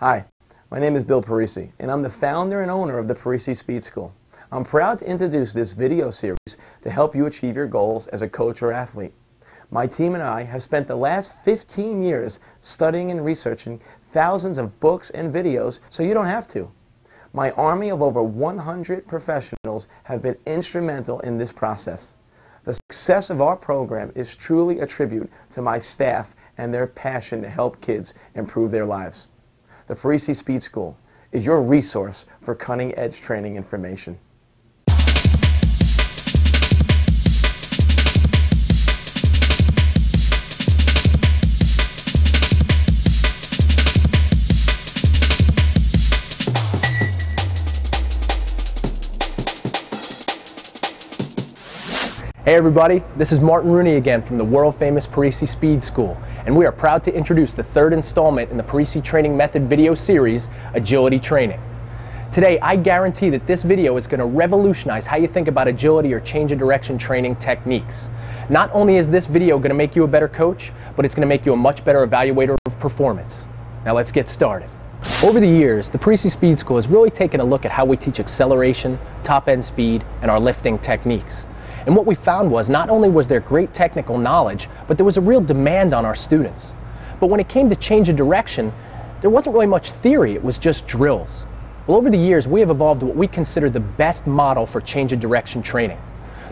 Hi, my name is Bill Parisi, and I'm the founder and owner of the Parisi Speed School. I'm proud to introduce this video series to help you achieve your goals as a coach or athlete. My team and I have spent the last 15 years studying and researching thousands of books and videos so you don't have to. My army of over 100 professionals have been instrumental in this process. The success of our program is truly a tribute to my staff and their passion to help kids improve their lives. The Parisi Speed School is your resource for cutting-edge training information. Hey everybody, this is Martin Rooney again from the world-famous Parisi Speed School, and we are proud to introduce the third installment in the Parisi Training Method video series, Agility Training. Today, I guarantee that this video is going to revolutionize how you think about agility or change of direction training techniques. Not only is this video going to make you a better coach, but it's going to make you a much better evaluator of performance. Now let's get started. Over the years, the Parisi Speed School has really taken a look at how we teach acceleration, top-end speed, and our lifting techniques. And what we found was not only was there great technical knowledge, but there was a real demand on our students. But when it came to change of direction, there wasn't really much theory, it was just drills. Well, over the years, we have evolved what we consider the best model for change of direction training.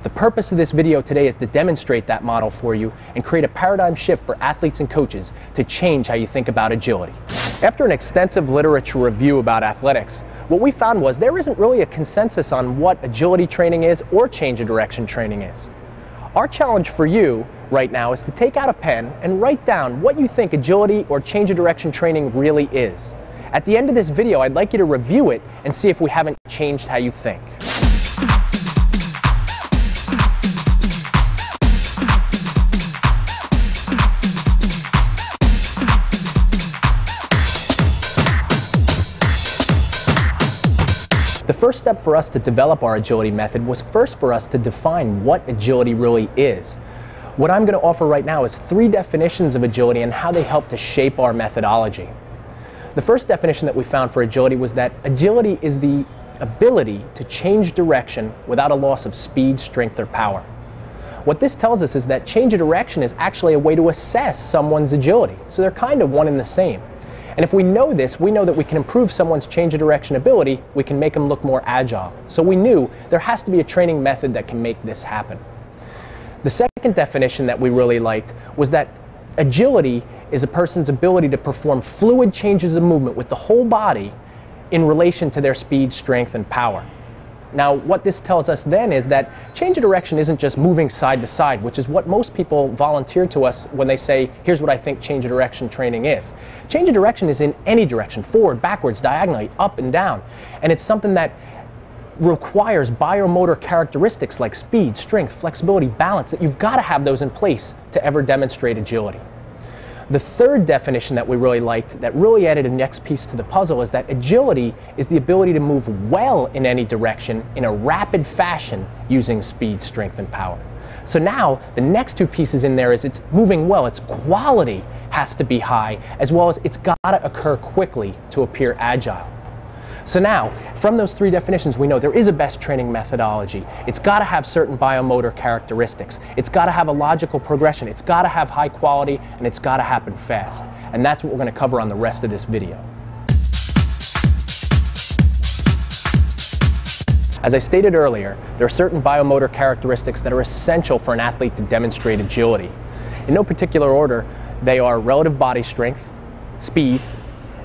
The purpose of this video today is to demonstrate that model for you and create a paradigm shift for athletes and coaches to change how you think about agility. After an extensive literature review about athletics, what we found was there isn't really a consensus on what agility training is or change of direction training is. Our challenge for you right now is to take out a pen and write down what you think agility or change of direction training really is. At the end of this video, I'd like you to review it and see if we haven't changed how you think. The first step for us to develop our agility method was first for us to define what agility really is. What I'm going to offer right now is 3 definitions of agility and how they help to shape our methodology. The first definition that we found for agility was that agility is the ability to change direction without a loss of speed, strength, or power. What this tells us is that change of direction is actually a way to assess someone's agility, so they're kind of one and the same. And if we know this, we know that we can improve someone's change of direction ability, we can make them look more agile. So we knew there has to be a training method that can make this happen. The second definition that we really liked was that agility is a person's ability to perform fluid changes of movement with the whole body in relation to their speed, strength, and power. Now, what this tells us then is that change of direction isn't just moving side to side, which is what most people volunteer to us when they say, here's what I think change of direction training is. Change of direction is in any direction, forward, backwards, diagonally, up and down. And it's something that requires biomotor characteristics like speed, strength, flexibility, balance, that you've got to have those in place to ever demonstrate agility. The third definition that we really liked, that really added a next piece to the puzzle, is that agility is the ability to move well in any direction in a rapid fashion using speed, strength, and power. So now the next 2 pieces in there is it's moving well, its quality has to be high, as well as it's got to occur quickly to appear agile. So now, from those 3 definitions, we know there is a best training methodology. It's got to have certain biomotor characteristics. It's got to have a logical progression. It's got to have high quality, and it's got to happen fast. And that's what we're going to cover on the rest of this video. As I stated earlier, there are certain biomotor characteristics that are essential for an athlete to demonstrate agility. In no particular order, they are relative body strength, speed,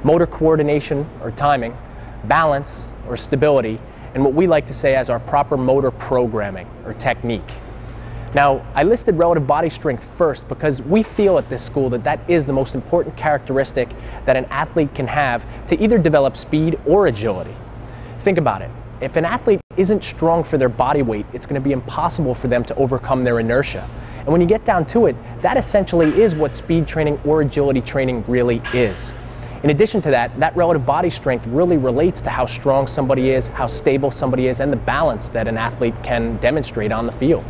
motor coordination or timing, balance or stability, and what we like to say as our proper motor programming or technique. Now, I listed relative body strength first because we feel at this school that that is the most important characteristic that an athlete can have to either develop speed or agility. Think about it. If an athlete isn't strong for their body weight, it's going to be impossible for them to overcome their inertia. And when you get down to it, that essentially is what speed training or agility training really is. In addition to that, that relative body strength really relates to how strong somebody is, how stable somebody is, and the balance that an athlete can demonstrate on the field.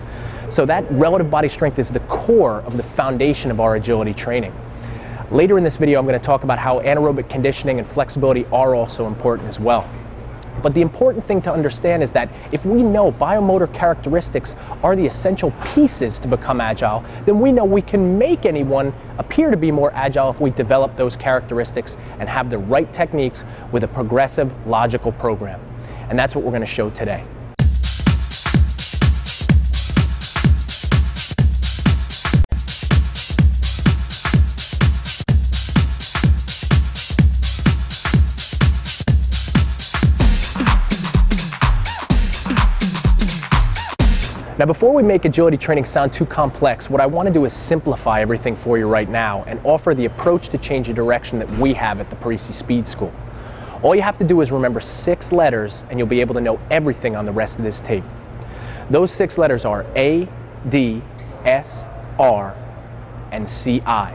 So that relative body strength is the core of the foundation of our agility training. Later in this video, I'm going to talk about how anaerobic conditioning and flexibility are also important as well. But the important thing to understand is that if we know biomotor characteristics are the essential pieces to become agile, then we know we can make anyone appear to be more agile if we develop those characteristics and have the right techniques with a progressive, logical program. And that's what we're going to show today. Now, before we make agility training sound too complex, what I want to do is simplify everything for you right now and offer the approach to change of direction that we have at the Parisi Speed School. All you have to do is remember 6 letters and you'll be able to know everything on the rest of this tape. Those 6 letters are A, D, S, R, and CI.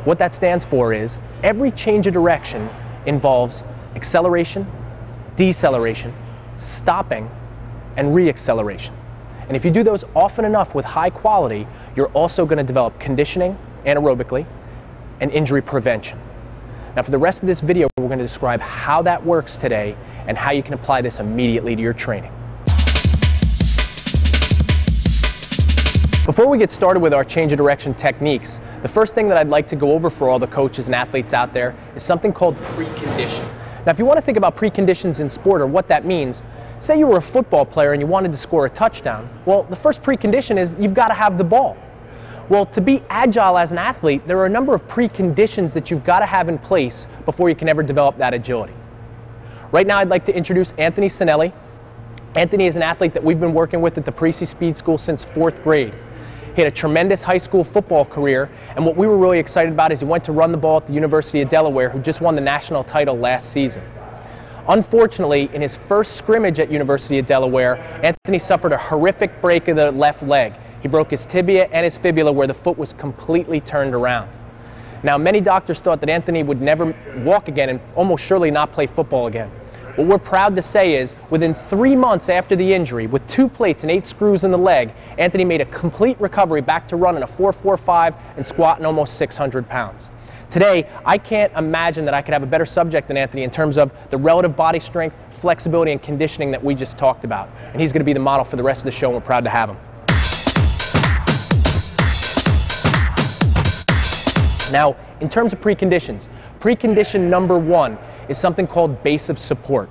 What that stands for is every change of direction involves acceleration, deceleration, stopping, and re-acceleration. And if you do those often enough with high quality, you're also going to develop conditioning anaerobically and injury prevention. Now, for the rest of this video, we're going to describe how that works today and how you can apply this immediately to your training. Before we get started with our change of direction techniques, the first thing that I'd like to go over for all the coaches and athletes out there is something called precondition. Now, if you want to think about preconditions in sport or what that means, say you were a football player and you wanted to score a touchdown. Well, the first precondition is you've got to have the ball. Well, to be agile as an athlete, there are a number of preconditions that you've got to have in place before you can ever develop that agility. Right now, I'd like to introduce Anthony Cinelli. Anthony is an athlete that we've been working with at the Parisi Speed School since 4th grade. He had a tremendous high school football career, and what we were really excited about is he went to run the ball at the University of Delaware, who just won the national title last season. Unfortunately, in his first scrimmage at University of Delaware, Anthony suffered a horrific break of the left leg. He broke his tibia and his fibula where the foot was completely turned around. Now, many doctors thought that Anthony would never walk again and almost surely not play football again. What we're proud to say is, within 3 months after the injury, with 2 plates and 8 screws in the leg, Anthony made a complete recovery back to running a 4.45 and squatting almost 600 pounds. Today, I can't imagine that I could have a better subject than Anthony in terms of the relative body strength, flexibility, and conditioning that we just talked about. And he's going to be the model for the rest of the show, and we're proud to have him. Now, in terms of preconditions, precondition number 1 is something called base of support.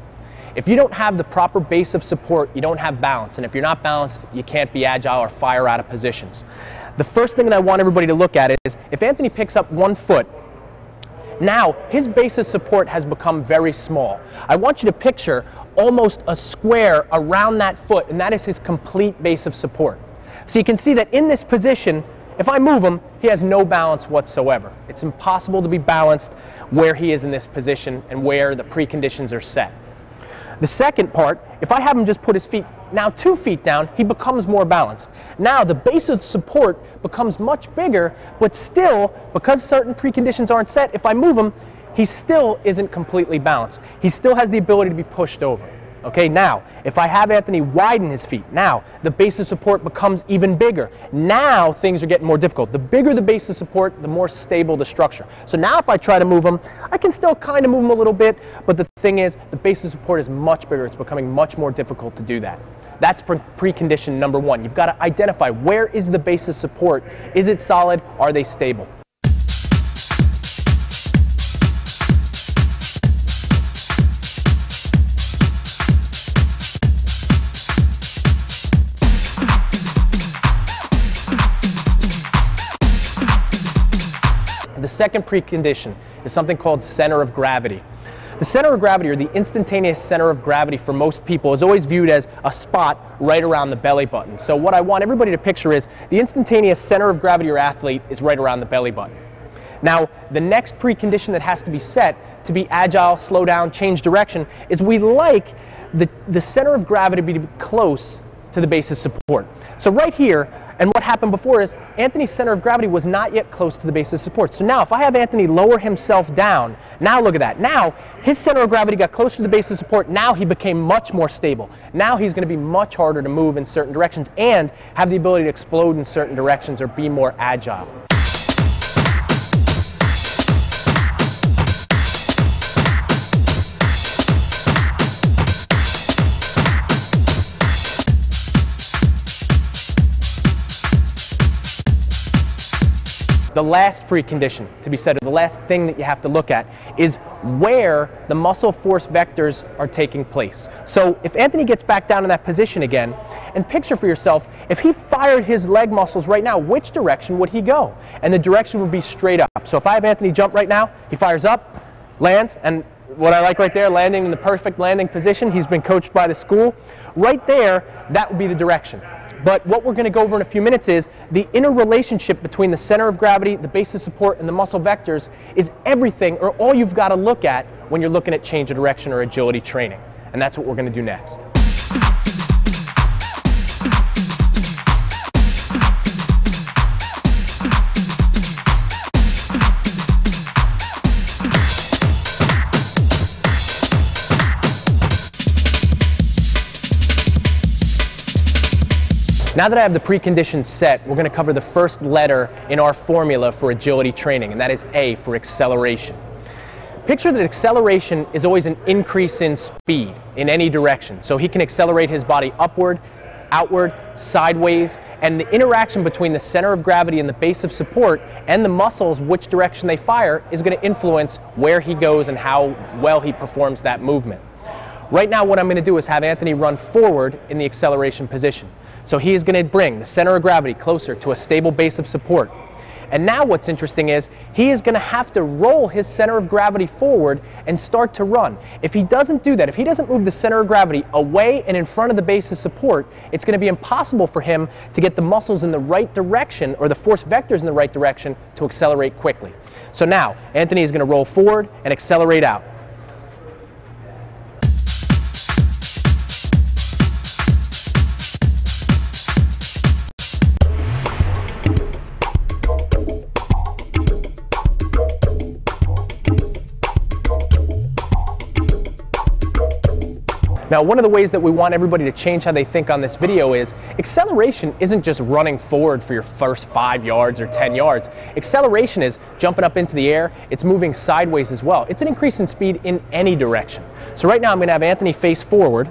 If you don't have the proper base of support, you don't have balance. And if you're not balanced, you can't be agile or fire out of positions. The first thing that I want everybody to look at is, if Anthony picks up 1 foot, now his base of support has become very small. I want you to picture almost a square around that foot, and that is his complete base of support. So you can see that in this position, if I move him, he has no balance whatsoever. It's impossible to be balanced where he is in this position and where the preconditions are set. The second part, if I have him just put his feet now 2 feet down, he becomes more balanced. Now the base of support becomes much bigger, but still, because certain preconditions aren't set, if I move him, he still isn't completely balanced. He still has the ability to be pushed over. Okay, now, if I have Anthony widen his feet, now the base of support becomes even bigger. Now things are getting more difficult. The bigger the base of support, the more stable the structure. So now if I try to move him, I can still kind of move him a little bit, but the thing is, the base of support is much bigger. It's becoming much more difficult to do that. That's precondition number 1. You've got to identify, where is the base of support? Is it solid? Are they stable? The second precondition is something called center of gravity. The center of gravity, or the instantaneous center of gravity for most people, is always viewed as a spot right around the belly button. So what I want everybody to picture is the instantaneous center of gravity of your athlete is right around the belly button. Now, the next precondition that has to be set to be agile, slow down, change direction, is we like the center of gravity to be close to the base of support. So right here, and what happened before is Anthony's center of gravity was not yet close to the base of support. So now if I have Anthony lower himself down, now look at that. Now his center of gravity got closer to the base of support. Now he became much more stable. Now he's going to be much harder to move in certain directions and have the ability to explode in certain directions or be more agile. The last precondition to be said, or the last thing that you have to look at, is where the muscle force vectors are taking place. So if Anthony gets back down in that position again, and picture for yourself, if he fired his leg muscles right now, which direction would he go? And the direction would be straight up. So if I have Anthony jump right now, he fires up, lands, and what I like right there, landing in the perfect landing position. He's been coached by the school. Right there, that would be the direction. But what we're going to go over in a few minutes is the interrelationship between the center of gravity, the base of support, and the muscle vectors is everything, or all you've got to look at when you're looking at change of direction or agility training. And that's what we're going to do next. Now that I have the preconditions set, we're going to cover the first letter in our formula for agility training, and that is A for acceleration. Picture that acceleration is always an increase in speed in any direction. So he can accelerate his body upward, outward, sideways, and the interaction between the center of gravity and the base of support and the muscles, which direction they fire, is going to influence where he goes and how well he performs that movement. Right now what I'm going to do is have Anthony run forward in the acceleration position. So he is going to bring the center of gravity closer to a stable base of support. And now what's interesting is he is going to have to roll his center of gravity forward and start to run. If he doesn't do that, if he doesn't move the center of gravity away and in front of the base of support, it's going to be impossible for him to get the muscles in the right direction or the force vectors in the right direction to accelerate quickly. So now Anthony is going to roll forward and accelerate out. Now, one of the ways that we want everybody to change how they think on this video is acceleration isn't just running forward for your first 5 yards or 10 yards. Acceleration is jumping up into the air. It's moving sideways as well. It's an increase in speed in any direction. So right now I'm going to have Anthony face forward.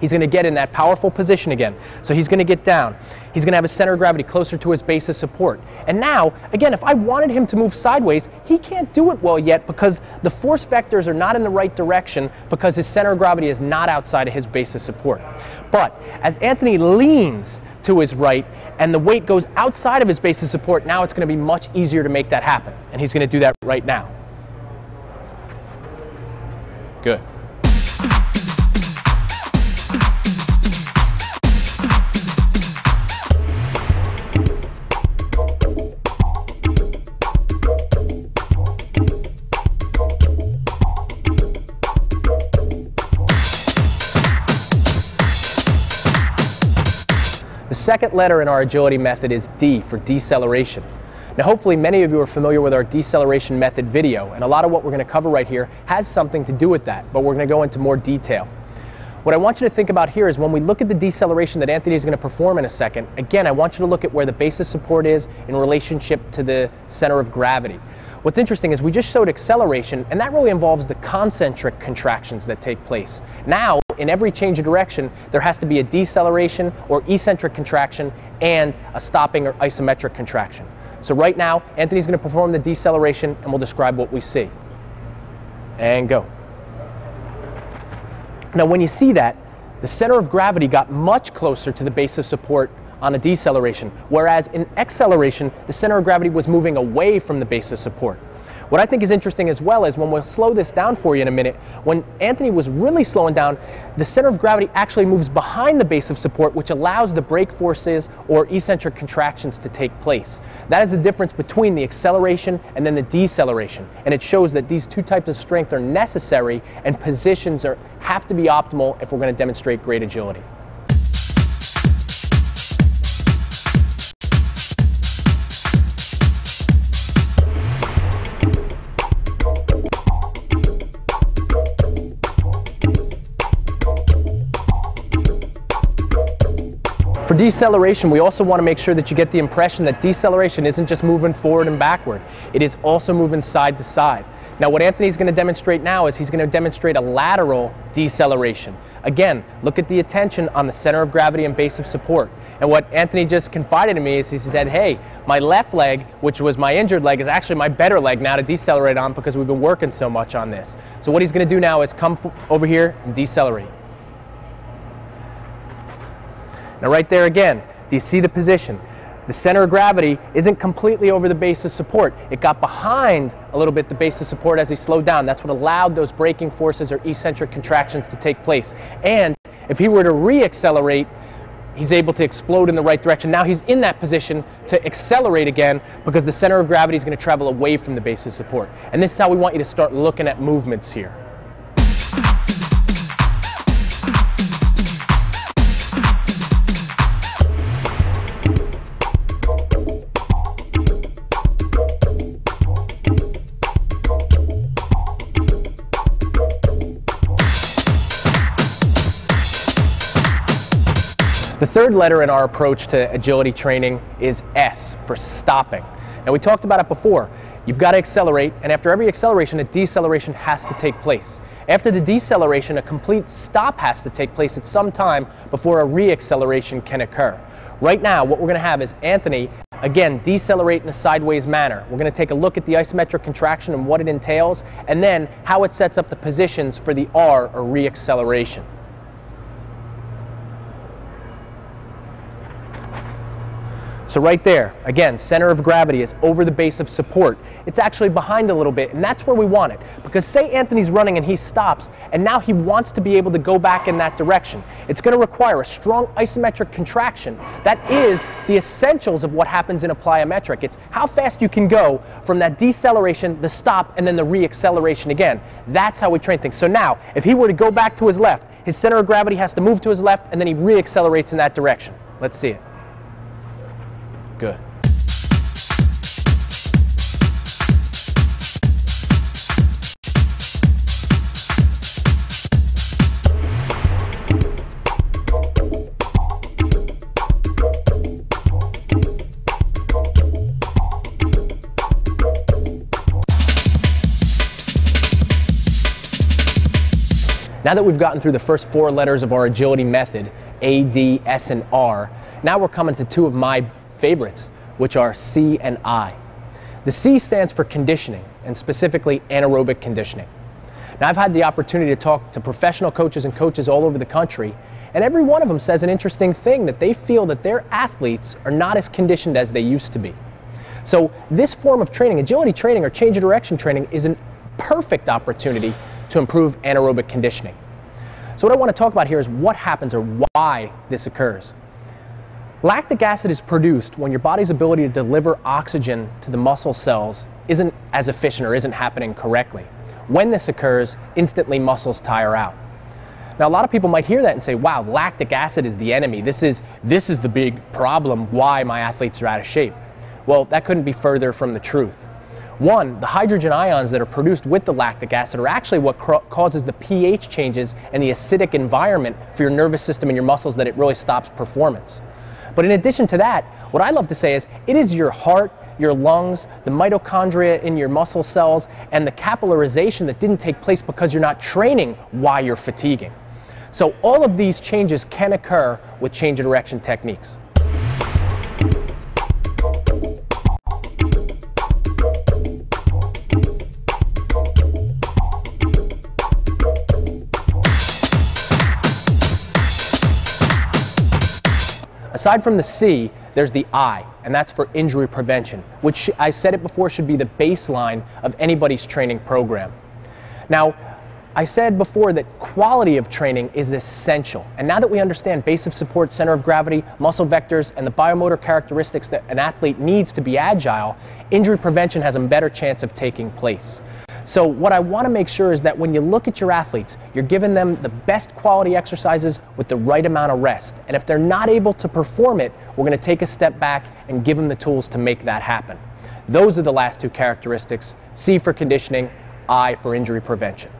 He's going to get in that powerful position again. So he's going to get down. He's going to have his center of gravity closer to his base of support. And now, again, if I wanted him to move sideways, he can't do it well yet because the force vectors are not in the right direction because his center of gravity is not outside of his base of support. But as Anthony leans to his right and the weight goes outside of his base of support, now it's going to be much easier to make that happen. And he's going to do that right now. Good. The second letter in our agility method is D for deceleration. Now hopefully many of you are familiar with our deceleration method video, and a lot of what we're going to cover right here has something to do with that, but we're going to go into more detail. What I want you to think about here is when we look at the deceleration that Anthony is going to perform in a second, again I want you to look at where the base of support is in relationship to the center of gravity. What's interesting is we just showed acceleration, and that really involves the concentric contractions that take place. Now, in every change of direction, there has to be a deceleration or eccentric contraction and a stopping or isometric contraction. So right now, Anthony's going to perform the deceleration, and we'll describe what we see. And go. Now, when you see that, the center of gravity got much closer to the base of support on a deceleration, whereas in acceleration, the center of gravity was moving away from the base of support. What I think is interesting as well is when we'll slow this down for you in a minute, when Anthony was really slowing down, the center of gravity actually moves behind the base of support, which allows the brake forces or eccentric contractions to take place. That is the difference between the acceleration and then the deceleration. And it shows that these two types of strength are necessary and positions have to be optimal if we're going to demonstrate great agility. For deceleration, we also want to make sure that you get the impression that deceleration isn't just moving forward and backward. It is also moving side to side. Now what Anthony's going to demonstrate now is he's going to demonstrate a lateral deceleration. Again, look at the attention on the center of gravity and base of support. And what Anthony just confided in me is he said, hey, my left leg, which was my injured leg, is actually my better leg now to decelerate on because we've been working so much on this. So what he's going to do now is come over here and decelerate. Now right there again, do you see the position? The center of gravity isn't completely over the base of support. It got behind a little bit the base of support as he slowed down. That's what allowed those braking forces or eccentric contractions to take place. And if he were to re-accelerate, he's able to explode in the right direction. Now he's in that position to accelerate again because the center of gravity is going to travel away from the base of support. And this is how we want you to start looking at movements here. The third letter in our approach to agility training is S, for stopping. Now we talked about it before. You've got to accelerate, and after every acceleration, a deceleration has to take place. After the deceleration, a complete stop has to take place at some time before a re-acceleration can occur. Right now, what we're going to have is Anthony, again, decelerate in a sideways manner. We're going to take a look at the isometric contraction and what it entails, and then how it sets up the positions for the R, or re-acceleration. So right there, again, center of gravity is over the base of support. It's actually behind a little bit, and that's where we want it. Because say Anthony's running and he stops, and now he wants to be able to go back in that direction. It's going to require a strong isometric contraction. That is the essentials of what happens in a plyometric. It's how fast you can go from that deceleration, the stop, and then the re-acceleration again. That's how we train things. So now, if he were to go back to his left, his center of gravity has to move to his left, and then he re-accelerates in that direction. Let's see it. Good. Now that we've gotten through the first 4 letters of our agility method, A, D, S, and R, now we're coming to 2 of my favorites, which are C and I. The C stands for conditioning, and specifically anaerobic conditioning. Now I've had the opportunity to talk to professional coaches and coaches all over the country, and every one of them says an interesting thing, that they feel that their athletes are not as conditioned as they used to be. So this form of training, agility training or change of direction training, is a perfect opportunity to improve anaerobic conditioning. So what I want to talk about here is what happens or why this occurs. Lactic acid is produced when your body's ability to deliver oxygen to the muscle cells isn't as efficient or isn't happening correctly. When this occurs, instantly muscles tire out. Now a lot of people might hear that and say, wow, lactic acid is the enemy. This is the big problem why my athletes are out of shape. Well, that couldn't be further from the truth. One, the hydrogen ions that are produced with the lactic acid are actually what causes the pH changes and the acidic environment for your nervous system and your muscles that it really stops performance. But in addition to that, what I love to say is it is your heart, your lungs, the mitochondria in your muscle cells, and the capillarization that didn't take place because you're not training while you're fatiguing. So all of these changes can occur with change of direction techniques. Aside from the C, there's the I, and that's for injury prevention, which I said it before should be the baseline of anybody's training program. Now, I said before that quality of training is essential, and now that we understand base of support, center of gravity, muscle vectors, and the biomotor characteristics that an athlete needs to be agile, injury prevention has a better chance of taking place. So what I want to make sure is that when you look at your athletes, you're giving them the best quality exercises with the right amount of rest. And if they're not able to perform it, we're going to take a step back and give them the tools to make that happen. Those are the last 2 characteristics, C for conditioning, I for injury prevention.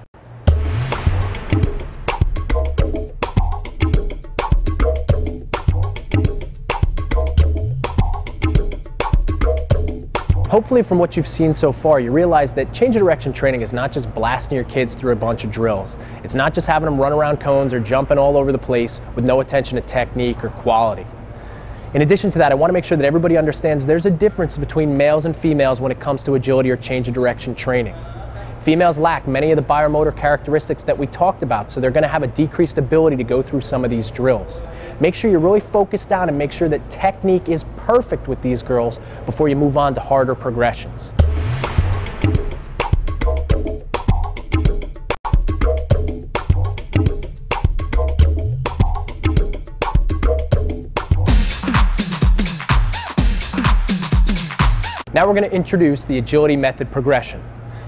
Hopefully from what you've seen so far, you realize that change of direction training is not just blasting your kids through a bunch of drills. It's not just having them run around cones or jumping all over the place with no attention to technique or quality. In addition to that, I want to make sure that everybody understands there's a difference between males and females when it comes to agility or change of direction training. Females lack many of the biomotor characteristics that we talked about, so they're going to have a decreased ability to go through some of these drills. Make sure you're really focused down and make sure that technique is perfect with these girls before you move on to harder progressions. Now we're going to introduce the agility method progression.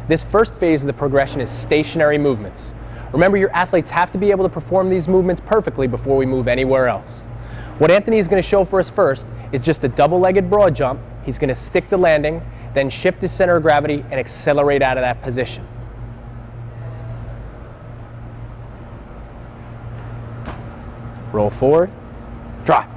This first phase of the progression is stationary movements. Remember, your athletes have to be able to perform these movements perfectly before we move anywhere else. What Anthony is going to show for us first is just a double-legged broad jump. He's going to stick the landing, then shift his center of gravity and accelerate out of that position. Roll forward, drive.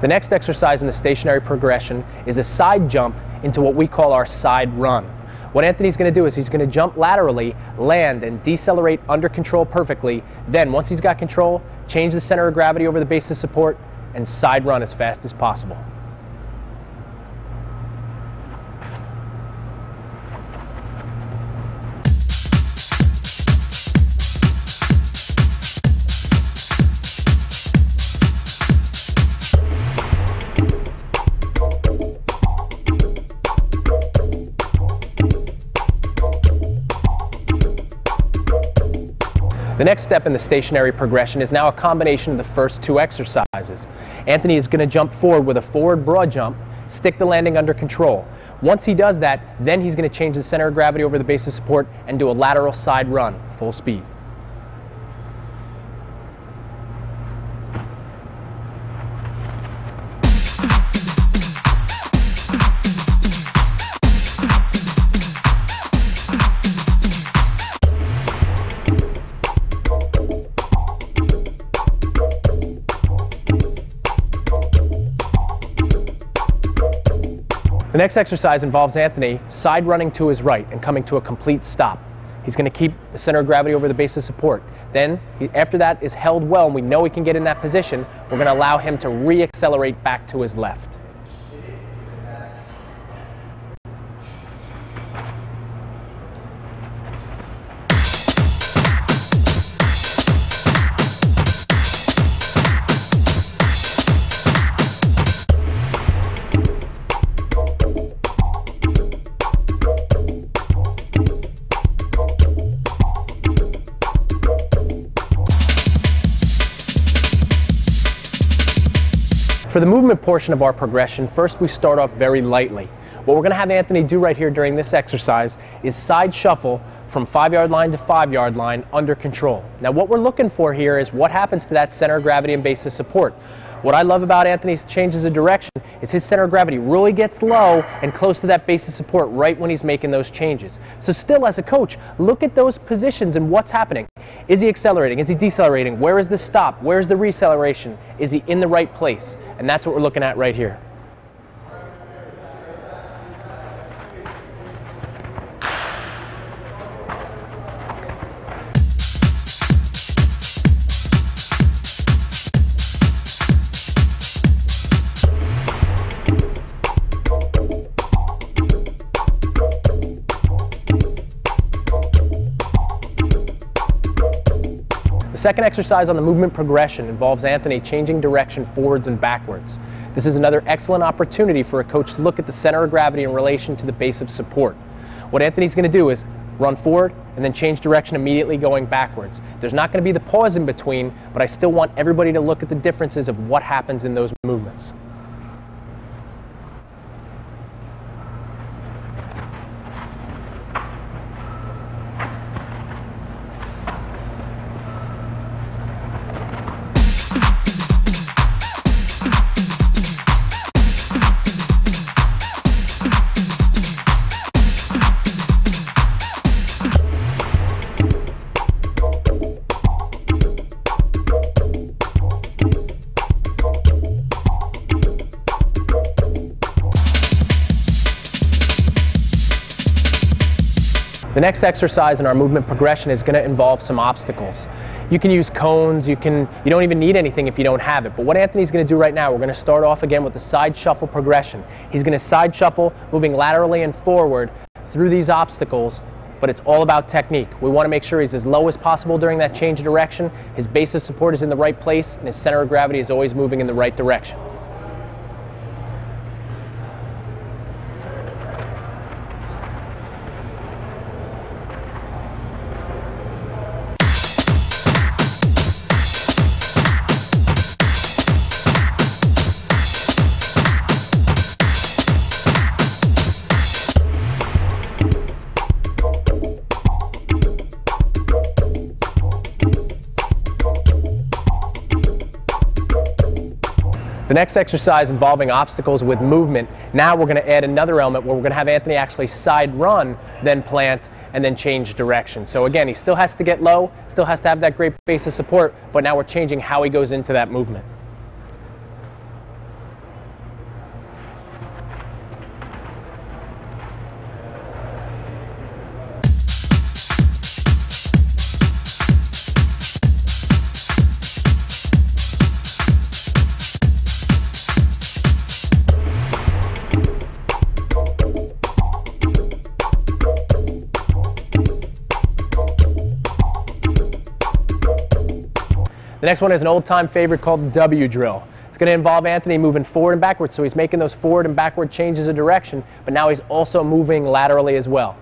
The next exercise in the stationary progression is a side jump into what we call our side run. What Anthony's going to do is he's going to jump laterally, land, and decelerate under control perfectly. Then, once he's got control, change the center of gravity over the base of support and side run as fast as possible. The next step in the stationary progression is now a combination of the first two exercises. Anthony is going to jump forward with a forward broad jump, stick the landing under control. Once he does that, then he's going to change the center of gravity over the base of support and do a lateral side run, full speed. The next exercise involves Anthony side running to his right and coming to a complete stop. He's going to keep the center of gravity over the base of support. Then, after that is held well and we know he can get in that position, we're going to allow him to re-accelerate back to his left. For the movement portion of our progression, first we start off very lightly. What we're going to have Anthony do right here during this exercise is side shuffle from 5-yard line to 5-yard line under control. Now what we're looking for here is what happens to that center of gravity and base of support. What I love about Anthony's changes of direction is his center of gravity really gets low and close to that base of support right when he's making those changes. So still, as a coach, look at those positions and what's happening. Is he accelerating? Is he decelerating? Where is the stop? Where is the receleration? Is he in the right place? And that's what we're looking at right here. The second exercise on the movement progression involves Anthony changing direction forwards and backwards. This is another excellent opportunity for a coach to look at the center of gravity in relation to the base of support. What Anthony's going to do is run forward and then change direction immediately going backwards. There's not going to be the pause in between, but I still want everybody to look at the differences of what happens in those movements. The next exercise in our movement progression is going to involve some obstacles. You can use cones, you don't even need anything if you don't have it. But what Anthony's going to do right now, we're going to start off again with the side shuffle progression. He's going to side shuffle, moving laterally and forward through these obstacles, but it's all about technique. We want to make sure he's as low as possible during that change of direction, his base of support is in the right place, and his center of gravity is always moving in the right direction. The next exercise involving obstacles with movement, now we're going to add another element where we're going to have Anthony actually side run, then plant, and then change direction. So again, he still has to get low, still has to have that great base of support, but now we're changing how he goes into that movement. The next one is an old-time favorite called the W drill. It's going to involve Anthony moving forward and backwards, so he's making those forward and backward changes of direction, but now he's also moving laterally as well.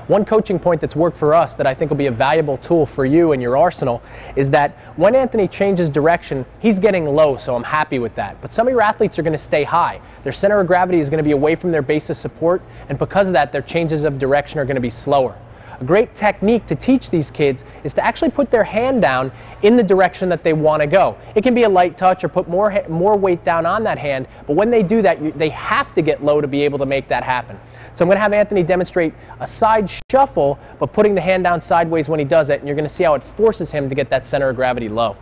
One coaching point that's worked for us that I think will be a valuable tool for you in your arsenal is that when Anthony changes direction, he's getting low, so I'm happy with that. But some of your athletes are going to stay high. Their center of gravity is going to be away from their base of support, and because of that, their changes of direction are going to be slower. A great technique to teach these kids is to actually put their hand down in the direction that they want to go. It can be a light touch or put more weight down on that hand, but when they do that, they have to get low to be able to make that happen. So I'm going to have Anthony demonstrate a side shuffle, but putting the hand down sideways when he does it, and you're going to see how it forces him to get that center of gravity low.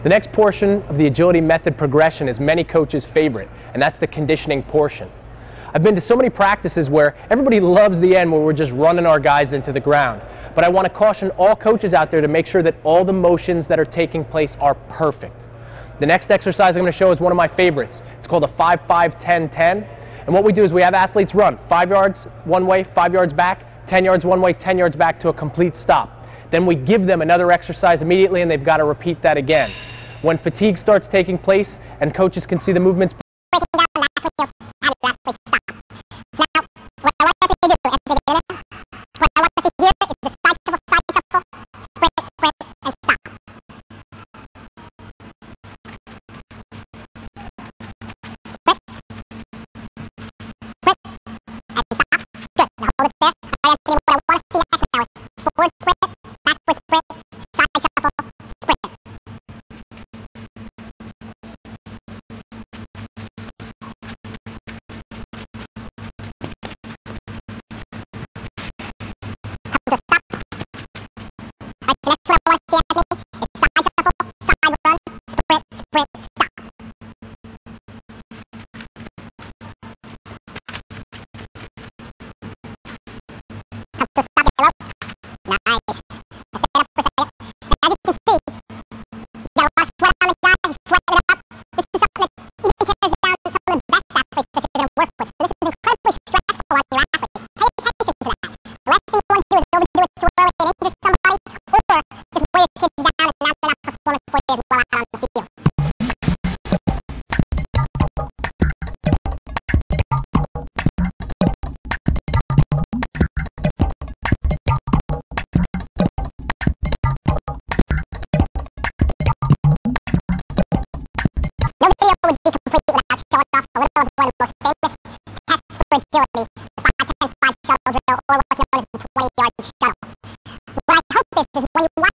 The next portion of the agility method progression is many coaches' favorite, and that's the conditioning portion. I've been to so many practices where everybody loves the end where we're just running our guys into the ground. But I want to caution all coaches out there to make sure that all the motions that are taking place are perfect. The next exercise I'm going to show is one of my favorites. It's called a 5-5-10-10. And what we do is we have athletes run 5 yards one way, 5 yards back, 10 yards one way, 10 yards back to a complete stop. Then we give them another exercise immediately and they've got to repeat that again. When fatigue starts taking place and coaches can see the movements breaking down, that's when you'll have your athletes stop. So now, what I want you to do, what I want you to hear is the side shuffle, sprint, sprint, and stop. Sprint, and stop. Good. Now hold it there. All right, Anthony, what I want to see next now is forward sprint, backward sprint, side shuffle, sprint. of one of the most famous tests for agility, the 5-10-5 shuttle drill, or what's known as the 20-yard shuttle. What I hope is when you watch